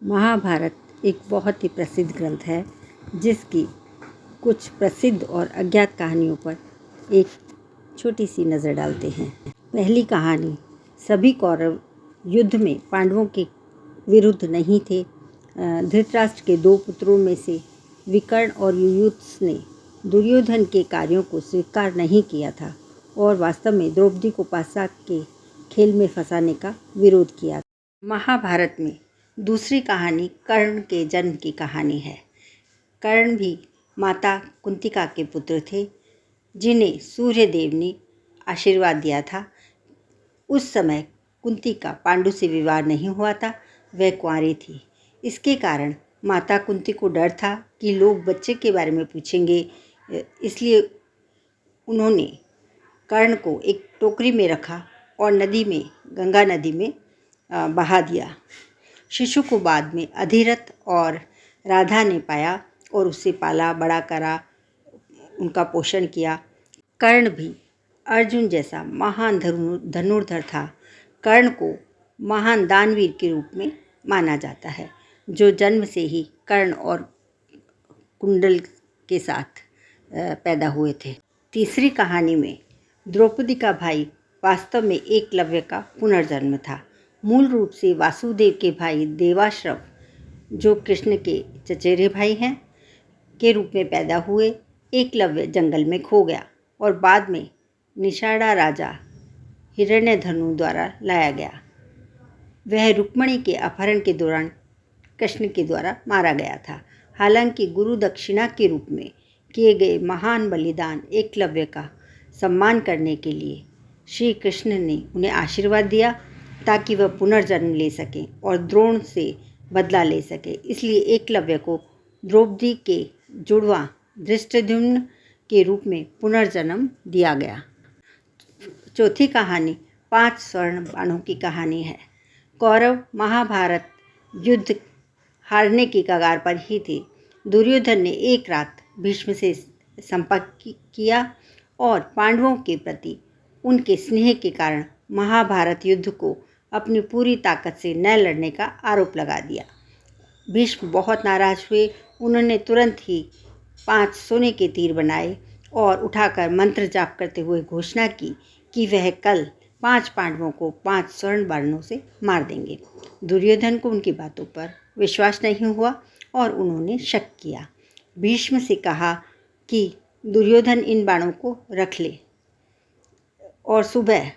महाभारत एक बहुत ही प्रसिद्ध ग्रंथ है जिसकी कुछ प्रसिद्ध और अज्ञात कहानियों पर एक छोटी सी नज़र डालते हैं। पहली कहानी, सभी कौरव युद्ध में पांडवों के विरुद्ध नहीं थे। धृतराष्ट्र के दो पुत्रों में से विकर्ण और युयुत्स ने दुर्योधन के कार्यों को स्वीकार नहीं किया था और वास्तव में द्रौपदी को पासा के खेल में फंसाने का विरोध किया। महाभारत में दूसरी कहानी कर्ण के जन्म की कहानी है। कर्ण भी माता कुंतिका के पुत्र थे जिन्हें सूर्यदेव ने आशीर्वाद दिया था। उस समय कुंतिका पांडु से विवाह नहीं हुआ था, वह कुंवारी थी। इसके कारण माता कुंती को डर था कि लोग बच्चे के बारे में पूछेंगे, इसलिए उन्होंने कर्ण को एक टोकरी में रखा और गंगा नदी में बहा दिया। शिशु को बाद में अधिरथ और राधा ने पाया और उसे पाला बड़ा करा, उनका पोषण किया। कर्ण भी अर्जुन जैसा महान धनुर्धर था। कर्ण को महान दानवीर के रूप में माना जाता है, जो जन्म से ही कर्ण और कुंडल के साथ पैदा हुए थे। तीसरी कहानी में द्रौपदी का भाई वास्तव में एकलव्य का पुनर्जन्म था। मूल रूप से वासुदेव के भाई देवाश्रव, जो कृष्ण के चचेरे भाई हैं, के रूप में पैदा हुए। एकलव्य जंगल में खो गया और बाद में निषादा राजा हिरण्यधनु द्वारा लाया गया। वह रुक्मिणी के अपहरण के दौरान कृष्ण के द्वारा मारा गया था। हालांकि गुरु दक्षिणा के रूप में किए गए महान बलिदान एकलव्य का सम्मान करने के लिए श्री कृष्ण ने उन्हें आशीर्वाद दिया ताकि वह पुनर्जन्म ले सकें और द्रोण से बदला ले सके। इसलिए एकलव्य को द्रौपदी के जुड़वा धृष्टद्युम्न के रूप में पुनर्जन्म दिया गया। चौथी कहानी 5 स्वर्ण बाणों की कहानी है। कौरव महाभारत युद्ध हारने की कगार पर ही थे। दुर्योधन ने एक रात भीष्म से संपर्क किया और पांडवों के प्रति उनके स्नेह के कारण महाभारत युद्ध को अपनी पूरी ताकत से न लड़ने का आरोप लगा दिया। भीष्म बहुत नाराज हुए। उन्होंने तुरंत ही 5 सोने के तीर बनाए और उठाकर मंत्र जाप करते हुए घोषणा की कि वह कल 5 पांडवों को 5 स्वर्ण बाणों से मार देंगे। दुर्योधन को उनकी बातों पर विश्वास नहीं हुआ और उन्होंने शक किया। भीष्म से कहा कि दुर्योधन इन बाणों को रख ले और सुबह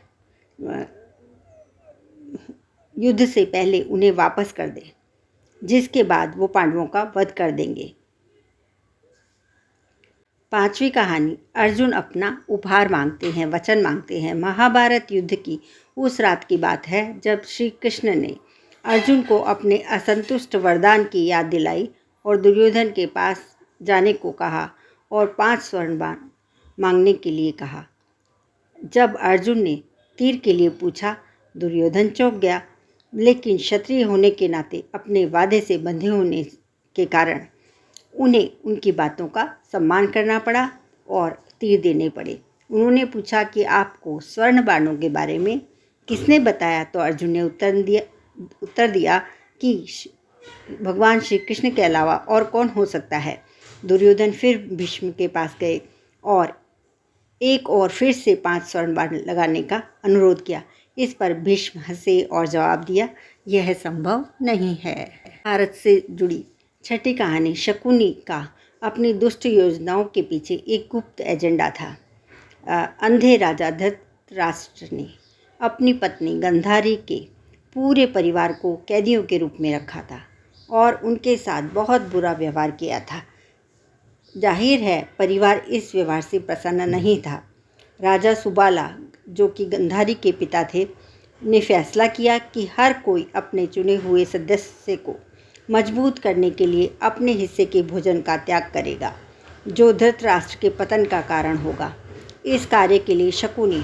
युद्ध से पहले उन्हें वापस कर दे, जिसके बाद वो पांडवों का वध कर देंगे। 5वीं कहानी, अर्जुन अपना उपहार मांगते हैं, वचन मांगते हैं। महाभारत युद्ध की उस रात की बात है जब श्री कृष्ण ने अर्जुन को अपने असंतुष्ट वरदान की याद दिलाई और दुर्योधन के पास जाने को कहा और 5 स्वर्ण बाण मांगने के लिए कहा। जब अर्जुन ने तीर के लिए पूछा, दुर्योधन चौंक गया, लेकिन क्षत्रिय होने के नाते अपने वादे से बंधे होने के कारण उन्हें उनकी बातों का सम्मान करना पड़ा और तीर देने पड़े। उन्होंने पूछा कि आपको स्वर्ण बाणों के बारे में किसने बताया, तो अर्जुन ने उत्तर दिया कि भगवान श्री कृष्ण के अलावा और कौन हो सकता है। दुर्योधन फिर भीष्म के पास गए और एक और फिर से 5 स्वर्ण बाण लगाने का अनुरोध किया। इस पर भीष्म हंसे और जवाब दिया, यह संभव नहीं है। भारत से जुड़ी छठी कहानी, शकुनी का अपनी दुष्ट योजनाओं के पीछे एक गुप्त एजेंडा था। अंधे राजा धृतराष्ट्र ने अपनी पत्नी गंधारी के पूरे परिवार को कैदियों के रूप में रखा था और उनके साथ बहुत बुरा व्यवहार किया था। जाहिर है परिवार इस व्यवहार से प्रसन्न नहीं था। राजा सुबाला, जो कि गंधारी के पिता थे, ने फैसला किया कि हर कोई अपने चुने हुए सदस्य को मजबूत करने के लिए अपने हिस्से के भोजन का त्याग करेगा, जो धृतराष्ट्र के पतन का कारण होगा। इस कार्य के लिए शकुनी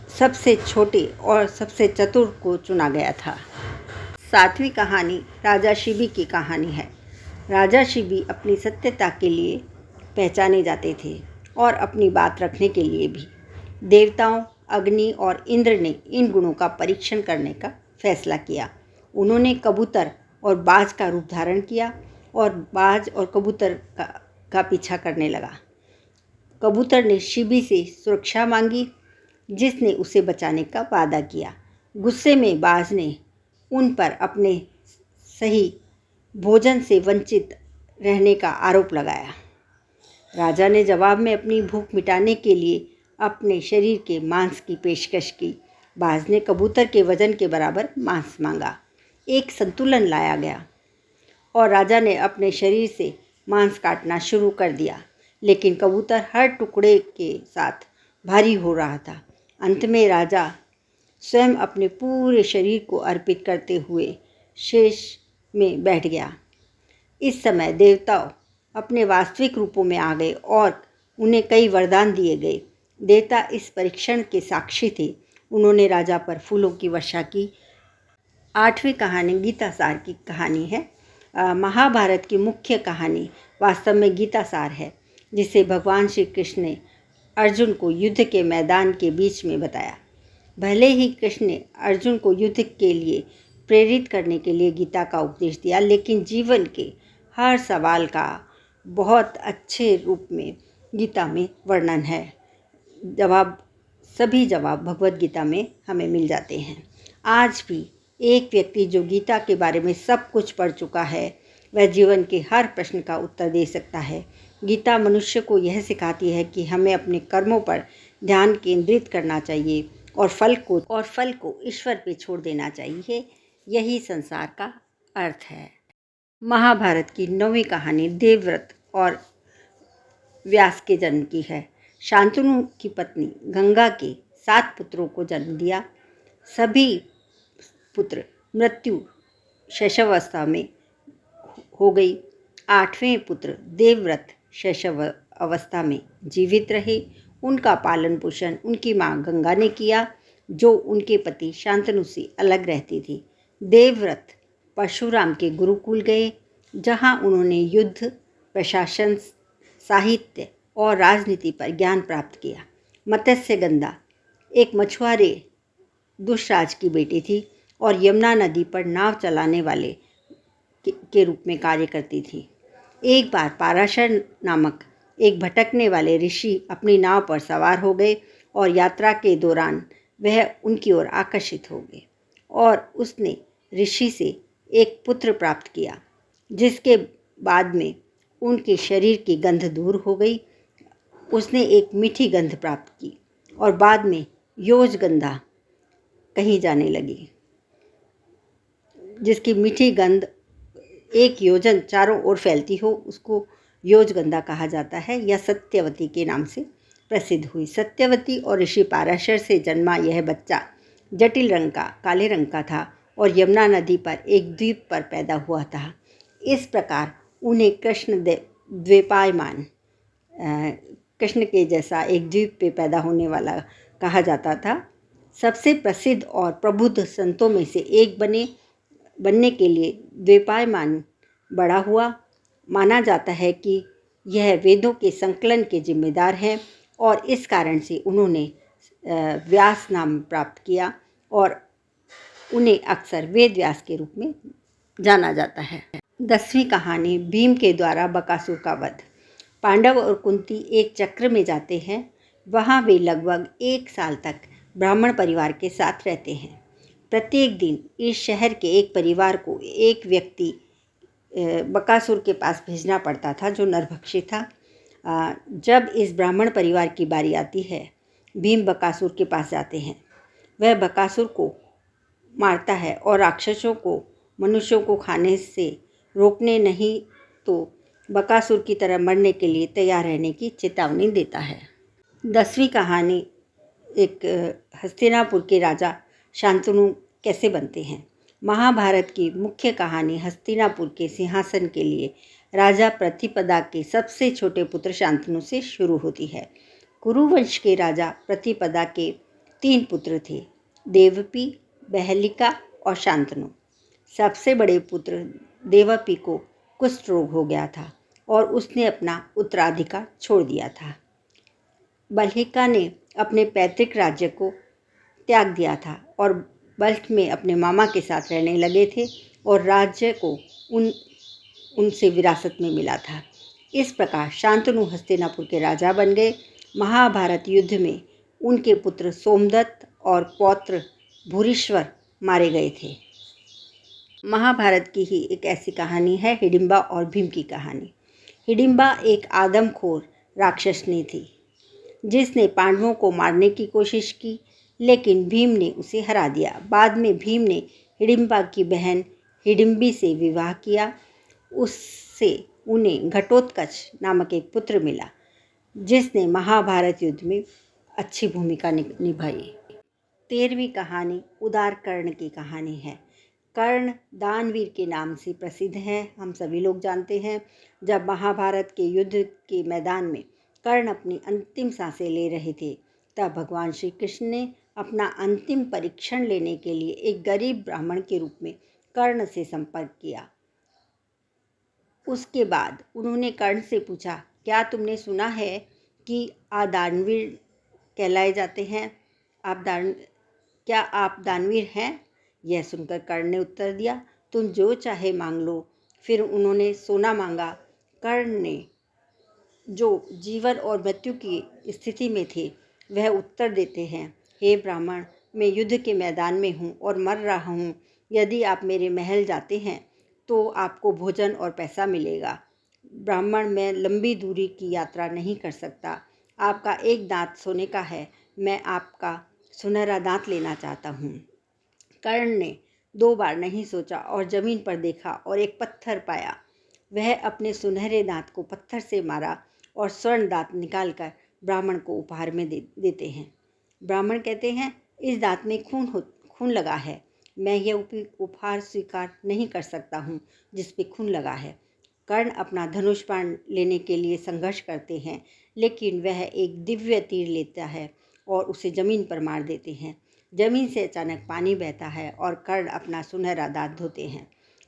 सबसे छोटे और सबसे चतुर को चुना गया था। 7वीं कहानी राजा शिबी की कहानी है। राजा शिबी अपनी सत्यता के लिए पहचाने जाते थे और अपनी बात रखने के लिए भी। देवताओं, अग्नि और इंद्र ने इन गुणों का परीक्षण करने का फैसला किया। उन्होंने कबूतर और बाज का रूप धारण किया और बाज और कबूतर का पीछा करने लगा। कबूतर ने शिबी से सुरक्षा मांगी, जिसने उसे बचाने का वादा किया। गुस्से में बाज ने उन पर अपने सही भोजन से वंचित रहने का आरोप लगाया। राजा ने जवाब में अपनी भूख मिटाने के लिए अपने शरीर के मांस की पेशकश की। बाज ने कबूतर के वजन के बराबर मांस मांगा। एक संतुलन लाया गया और राजा ने अपने शरीर से मांस काटना शुरू कर दिया, लेकिन कबूतर हर टुकड़े के साथ भारी हो रहा था। अंत में राजा स्वयं अपने पूरे शरीर को अर्पित करते हुए शेष में बैठ गया। इस समय देवता अपने वास्तविक रूपों में आ गए और उन्हें कई वरदान दिए गए। देवता इस परीक्षण के साक्षी थे। उन्होंने राजा पर फूलों की वर्षा की। 8वीं कहानी गीता सार की कहानी है। महाभारत की मुख्य कहानी वास्तव में गीता सार है, जिसे भगवान श्री कृष्ण ने अर्जुन को युद्ध के मैदान के बीच में बताया। भले ही कृष्ण ने अर्जुन को युद्ध के लिए प्रेरित करने के लिए गीता का उपदेश दिया, लेकिन जीवन के हर सवाल का बहुत अच्छे रूप में गीता में वर्णन है। सभी जवाब भगवत गीता में हमें मिल जाते हैं। आज भी एक व्यक्ति जो गीता के बारे में सब कुछ पढ़ चुका है, वह जीवन के हर प्रश्न का उत्तर दे सकता है। गीता मनुष्य को यह सिखाती है कि हमें अपने कर्मों पर ध्यान केंद्रित करना चाहिए और फल को ईश्वर पे छोड़ देना चाहिए। यही संसार का अर्थ है। महाभारत की 9वीं कहानी देवव्रत और व्यास के जन्म की है। शांतनु की पत्नी गंगा के 7 पुत्रों को जन्म दिया। सभी पुत्र मृत्यु शैशवावस्था में हो गई। 8वें पुत्र देवव्रत शैशव अवस्था में जीवित रहे। उनका पालन पोषण उनकी माँ गंगा ने किया, जो उनके पति शांतनु से अलग रहती थी। देवव्रत परशुराम के गुरुकुल गए, जहाँ उन्होंने युद्ध, प्रशासन, साहित्य और राजनीति पर ज्ञान प्राप्त किया। मत्स्यगंधा एक मछुआरे दुष्राज की बेटी थी और यमुना नदी पर नाव चलाने वाले के रूप में कार्य करती थी। एक बार पाराशर नामक एक भटकने वाले ऋषि अपनी नाव पर सवार हो गए और यात्रा के दौरान वह उनकी ओर आकर्षित हो गए और उसने ऋषि से एक पुत्र प्राप्त किया, जिसके बाद में उनके शरीर की गंध दूर हो गई। उसने एक मीठी गंध प्राप्त की और बाद में योजगंधा कहीं जाने लगी, जिसकी मीठी गंध 1 योजन चारों ओर फैलती हो, उसको योजगंधा कहा जाता है। यह सत्यवती के नाम से प्रसिद्ध हुई। सत्यवती और ऋषि पाराशर से जन्मा यह बच्चा जटिल रंग का, काले रंग का था और यमुना नदी पर एक द्वीप पर पैदा हुआ था। इस प्रकार उन्हें कृष्ण के जैसा एक द्वीप पे पैदा होने वाला कहा जाता था। सबसे प्रसिद्ध और प्रबुद्ध संतों में से एक बनने के लिए द्वैपायन बड़ा हुआ। माना जाता है कि यह वेदों के संकलन के जिम्मेदार हैं और इस कारण से उन्होंने व्यास नाम प्राप्त किया और उन्हें अक्सर वेद व्यास के रूप में जाना जाता है। 10वीं कहानी भीम के द्वारा बकासुर का वध। पांडव और कुंती एक चक्र में जाते हैं। वहाँ वे लगभग 1 साल तक ब्राह्मण परिवार के साथ रहते हैं। प्रत्येक दिन इस शहर के एक परिवार को एक व्यक्ति बकासुर के पास भेजना पड़ता था, जो नरभक्षी था। जब इस ब्राह्मण परिवार की बारी आती है, भीम बकासुर के पास जाते हैं। वह बकासुर को मारता है और राक्षसों को मनुष्यों को खाने से रोकने नहीं तो बकासुर की तरह मरने के लिए तैयार रहने की चेतावनी देता है। 10वीं कहानी एक हस्तिनापुर के राजा शांतनु कैसे बनते हैं। महाभारत की मुख्य कहानी हस्तिनापुर के सिंहासन के लिए राजा प्रतिपदा के सबसे छोटे पुत्र शांतनु से शुरू होती है। कुरुवंश के राजा प्रतिपदा के 3 पुत्र थे, देवपी, बहलिका और शांतनु। सबसे बड़े पुत्र देवपी को कुष्ठ रोग हो गया था और उसने अपना उत्तराधिकार छोड़ दिया था। बल्हिका ने अपने पैतृक राज्य को त्याग दिया था और बल्ख में अपने मामा के साथ रहने लगे थे और राज्य को उनसे विरासत में मिला था। इस प्रकार शांतनु हस्तिनापुर के राजा बन गए। महाभारत युद्ध में उनके पुत्र सोमदत्त और पौत्र भूरिश्वर मारे गए थे। महाभारत की ही एक ऐसी कहानी है हिडिंबा और भीम की कहानी। हिडिंबा एक आदमखोर राक्षसनी थी जिसने पांडवों को मारने की कोशिश की, लेकिन भीम ने उसे हरा दिया। बाद में भीम ने हिडिंबा की बहन हिडिंबी से विवाह किया। उससे उन्हें घटोत्कच नामक एक पुत्र मिला जिसने महाभारत युद्ध में अच्छी भूमिका निभाई। 13वीं कहानी उदार कर्ण की कहानी है। कर्ण दानवीर के नाम से प्रसिद्ध है, हम सभी लोग जानते हैं। जब महाभारत के युद्ध के मैदान में कर्ण अपनी अंतिम सांसें ले रहे थे, तब भगवान श्री कृष्ण ने अपना अंतिम परीक्षण लेने के लिए एक गरीब ब्राह्मण के रूप में कर्ण से संपर्क किया। उसके बाद उन्होंने कर्ण से पूछा, क्या तुमने सुना है कि दानवीर कहलाए जाते हैं? क्या आप दानवीर हैं? यह सुनकर कर्ण ने उत्तर दिया, तुम जो चाहे मांग लो। फिर उन्होंने सोना मांगा। कर्ण ने जो जीवन और मृत्यु की स्थिति में थे वह उत्तर देते हैं, हे ब्राह्मण, मैं युद्ध के मैदान में हूँ और मर रहा हूँ। यदि आप मेरे महल जाते हैं तो आपको भोजन और पैसा मिलेगा। ब्राह्मण, मैं लंबी दूरी की यात्रा नहीं कर सकता। आपका एक दांत सोने का है, मैं आपका सुनहरा दांत लेना चाहता हूँ। कर्ण ने 2 बार नहीं सोचा और जमीन पर देखा और एक पत्थर पाया। वह अपने सुनहरे दांत को पत्थर से मारा और स्वर्ण दांत निकालकर ब्राह्मण को उपहार में देते हैं। ब्राह्मण कहते हैं, इस दांत में खून लगा है। मैं यह उपहार स्वीकार नहीं कर सकता हूँ जिस पे खून लगा है। कर्ण अपना धनुष बाण लेने के लिए संघर्ष करते हैं, लेकिन वह एक दिव्य तीर लेता है और उसे जमीन पर मार देते हैं। जमीन से अचानक पानी बहता है और कर्ण अपना सुनहरा दांत धोते हैं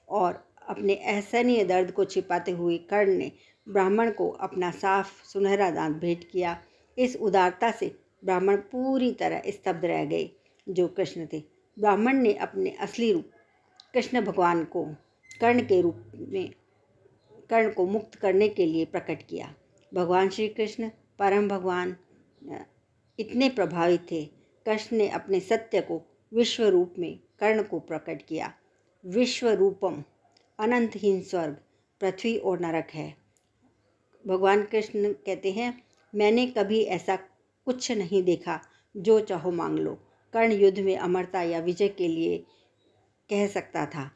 और अपने असहनीय दर्द को छिपाते हुए कर्ण ने ब्राह्मण को अपना साफ सुनहरा दांत भेंट किया। इस उदारता से ब्राह्मण पूरी तरह स्तब्ध रह गए, जो कृष्ण थे। ब्राह्मण ने अपने असली रूप कृष्ण भगवान को कर्ण के रूप में कर्ण को मुक्त करने के लिए प्रकट किया। भगवान श्री कृष्ण परम भगवान इतने प्रभावित थे, कृष्ण ने अपने सत्य को विश्व रूप में कर्ण को प्रकट किया। विश्व रूपम अनंतहीन स्वर्ग, पृथ्वी और नरक है। भगवान कृष्ण कहते हैं, मैंने कभी ऐसा कुछ नहीं देखा, जो चाहो मांग लो। कर्ण युद्ध में अमरता या विजय के लिए कह सकता था।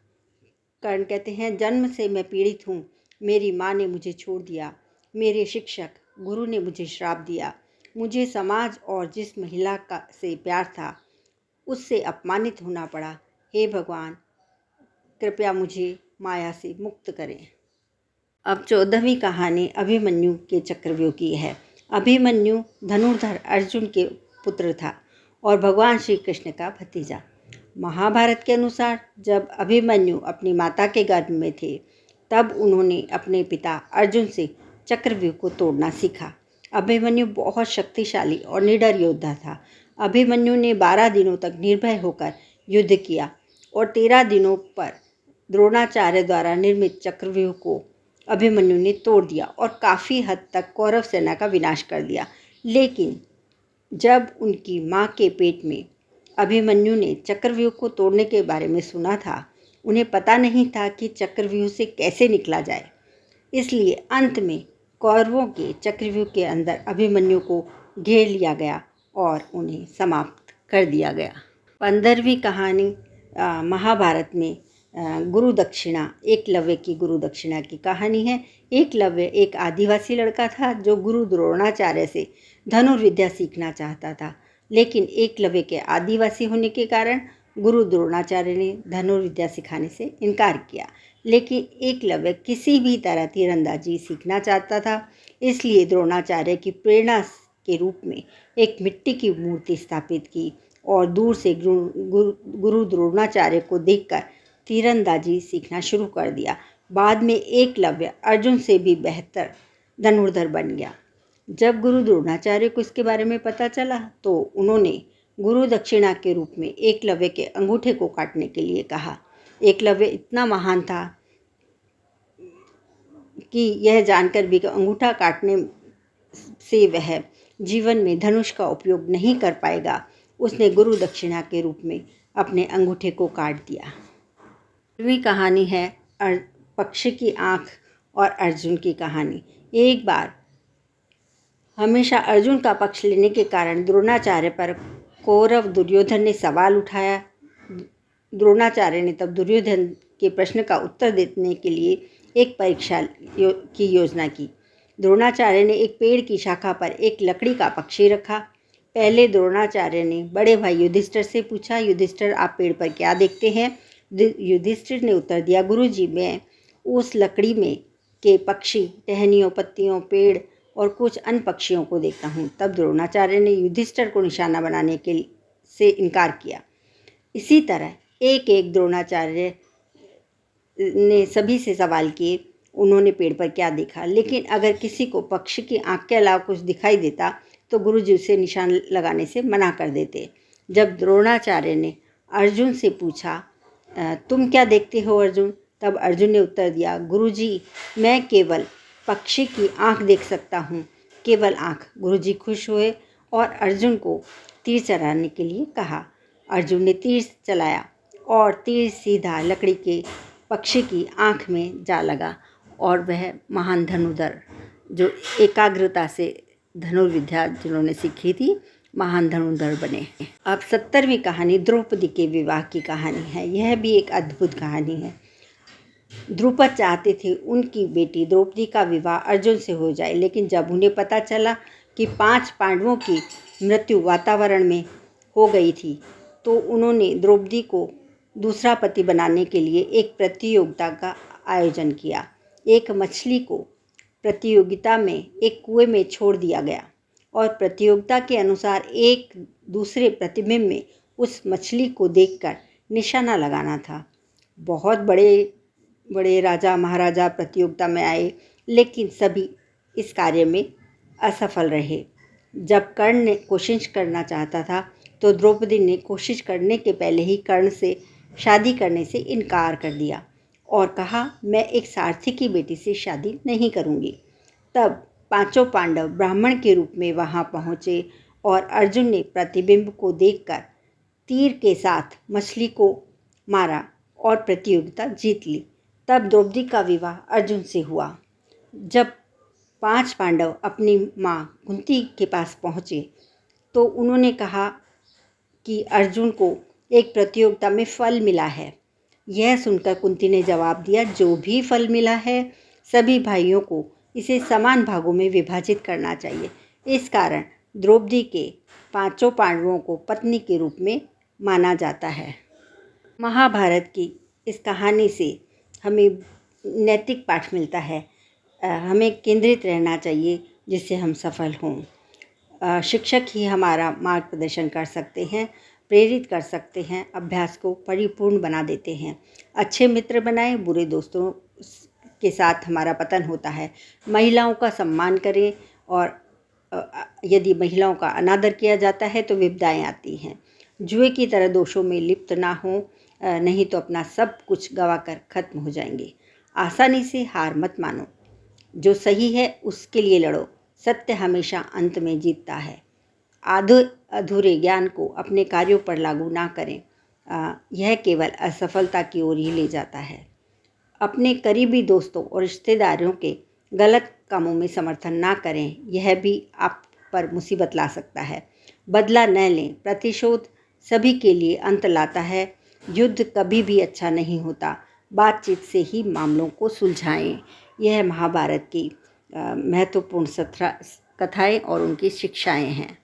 कर्ण कहते हैं, जन्म से मैं पीड़ित हूँ। मेरी माँ ने मुझे छोड़ दिया, मेरे शिक्षक गुरु ने मुझे श्राप दिया। मुझे समाज और जिस महिला से प्यार था उससे अपमानित होना पड़ा। हे भगवान, कृपया मुझे माया से मुक्त करें। अब 14वीं कहानी अभिमन्यु के चक्रव्यूह की है। अभिमन्यु धनुर्धर अर्जुन के पुत्र था और भगवान श्री कृष्ण का भतीजा। महाभारत के अनुसार जब अभिमन्यु अपनी माता के गर्भ में थे, तब उन्होंने अपने पिता अर्जुन से चक्रव्यूह को तोड़ना सीखा। अभिमन्यु बहुत शक्तिशाली और निडर योद्धा था। अभिमन्यु ने 12 दिनों तक निर्भय होकर युद्ध किया और 13 दिनों पर द्रोणाचार्य द्वारा निर्मित चक्रव्यूह को अभिमन्यु ने तोड़ दिया और काफ़ी हद तक कौरव सेना का विनाश कर दिया। लेकिन जब उनकी माँ के पेट में अभिमन्यु ने चक्रव्यूह को तोड़ने के बारे में सुना था, उन्हें पता नहीं था कि चक्रव्यूह से कैसे निकला जाए। इसलिए अंत में कौरवों के चक्रव्यूह के अंदर अभिमन्यु को घेर लिया गया और उन्हें समाप्त कर दिया गया। 15वीं कहानी महाभारत में गुरु दक्षिणा, एकलव्य की गुरु दक्षिणा की कहानी है। एकलव्य एक आदिवासी लड़का था जो गुरु द्रोणाचार्य से धनुर्विद्या सीखना चाहता था, लेकिन एकलव्य के आदिवासी होने के कारण गुरु द्रोणाचार्य ने धनुर्विद्या सिखाने से इनकार किया। लेकिन एकलव्य किसी भी तरह तीरंदाजी सीखना चाहता था, इसलिए द्रोणाचार्य की प्रेरणा के रूप में एक मिट्टी की मूर्ति स्थापित की और दूर से गुरु द्रोणाचार्य को देखकर तीरंदाजी सीखना शुरू कर दिया। बाद में एकलव्य अर्जुन से भी बेहतर धनुर्धर बन गया। जब गुरु द्रोणाचार्य को इसके बारे में पता चला तो उन्होंने गुरु दक्षिणा के रूप में एकलव्य के अंगूठे को काटने के लिए कहा। एकलव्य इतना महान था कि यह जानकर भी कि अंगूठा काटने से वह जीवन में धनुष का उपयोग नहीं कर पाएगा, उसने गुरु दक्षिणा के रूप में अपने अंगूठे को काट दिया। 5वीं कहानी है पक्षी की आँख और अर्जुन की कहानी। एक बार हमेशा अर्जुन का पक्ष लेने के कारण द्रोणाचार्य पर कौरव दुर्योधन ने सवाल उठाया। द्रोणाचार्य ने तब दुर्योधन के प्रश्न का उत्तर देने के लिए एक परीक्षा की योजना की। द्रोणाचार्य ने एक पेड़ की शाखा पर एक लकड़ी का पक्षी रखा। पहले द्रोणाचार्य ने बड़े भाई युधिष्ठिर से पूछा, युधिष्ठिर आप पेड़ पर क्या देखते हैं? युधिष्ठिर ने उत्तर दिया, गुरुजी मैं उस लकड़ी में के पक्षी, टहनियों, पत्तियों, पेड़ और कुछ अन्य पक्षियों को देखता हूँ। तब द्रोणाचार्य ने युधिष्ठिर को निशाना बनाने से इनकार किया। इसी तरह एक एक द्रोणाचार्य ने सभी से सवाल किए, उन्होंने पेड़ पर क्या देखा। लेकिन अगर किसी को पक्षी की आँख के अलावा कुछ दिखाई देता तो गुरुजी उसे निशान लगाने से मना कर देते। जब द्रोणाचार्य ने अर्जुन से पूछा, तुम क्या देखते हो अर्जुन? तब अर्जुन ने उत्तर दिया, गुरुजी मैं केवल पक्षी की आँख देख सकता हूँ, केवल आँख। गुरुजी खुश हुए और अर्जुन को तीर चलाने के लिए कहा। अर्जुन ने तीर चलाया और तीर सीधा लकड़ी के पक्षी की आँख में जा लगा और वह महान धनुर्धर, जो एकाग्रता से धनुर्विद्या जिन्होंने सीखी थी, महान धनुर्धर बने। अब 70वीं कहानी द्रौपदी के विवाह की कहानी है। यह भी एक अद्भुत कहानी है। द्रुपद चाहते थे उनकी बेटी द्रौपदी का विवाह अर्जुन से हो जाए, लेकिन जब उन्हें पता चला कि 5 पांडवों की मृत्यु वातावरण में हो गई थी तो उन्होंने द्रौपदी को दूसरा पति बनाने के लिए एक प्रतियोगिता का आयोजन किया। एक मछली को प्रतियोगिता में एक कुएं में छोड़ दिया गया और प्रतियोगिता के अनुसार एक दूसरे प्रतिबिंब में उस मछली को देखकर निशाना लगाना था। बहुत बड़े बड़े राजा महाराजा प्रतियोगिता में आए, लेकिन सभी इस कार्य में असफल रहे। जब कर्ण ने कोशिश करना चाहता था तो द्रौपदी ने कोशिश करने के पहले ही कर्ण से शादी करने से इनकार कर दिया और कहा, मैं एक सारथी की बेटी से शादी नहीं करूंगी। तब 5 पांडव ब्राह्मण के रूप में वहां पहुंचे और अर्जुन ने प्रतिबिंब को देखकर तीर के साथ मछली को मारा और प्रतियोगिता जीत ली। तब द्रौपदी का विवाह अर्जुन से हुआ। जब 5 पांडव अपनी माँ कुंती के पास पहुँचे तो उन्होंने कहा कि अर्जुन को एक प्रतियोगिता में फल मिला है। यह सुनकर कुंती ने जवाब दिया, जो भी फल मिला है सभी भाइयों को इसे समान भागों में विभाजित करना चाहिए। इस कारण द्रौपदी के 5 पांडवों को पत्नी के रूप में माना जाता है। महाभारत की इस कहानी से हमें नैतिक पाठ मिलता है। हमें केंद्रित रहना चाहिए जिससे हम सफल हों। शिक्षक ही हमारा मार्गदर्शन कर सकते हैं, प्रेरित कर सकते हैं, अभ्यास को परिपूर्ण बना देते हैं। अच्छे मित्र बनाएं, बुरे दोस्तों के साथ हमारा पतन होता है। महिलाओं का सम्मान करें और यदि महिलाओं का अनादर किया जाता है तो विपदाएं आती हैं। जुए की तरह दोषों में लिप्त ना हो, नहीं तो अपना सब कुछ गंवाकर खत्म हो जाएंगे। आसानी से हार मत मानो, जो सही है उसके लिए लड़ो। सत्य हमेशा अंत में जीतता है। अधूरे ज्ञान को अपने कार्यों पर लागू ना करें, यह केवल असफलता की ओर ही ले जाता है। अपने करीबी दोस्तों और रिश्तेदारों के गलत कामों में समर्थन ना करें, यह भी आप पर मुसीबत ला सकता है। बदला न लें, प्रतिशोध सभी के लिए अंत लाता है। युद्ध कभी भी अच्छा नहीं होता, बातचीत से ही मामलों को सुलझाएं। यह महाभारत की महत्वपूर्ण कथाएं और उनकी शिक्षाएं हैं।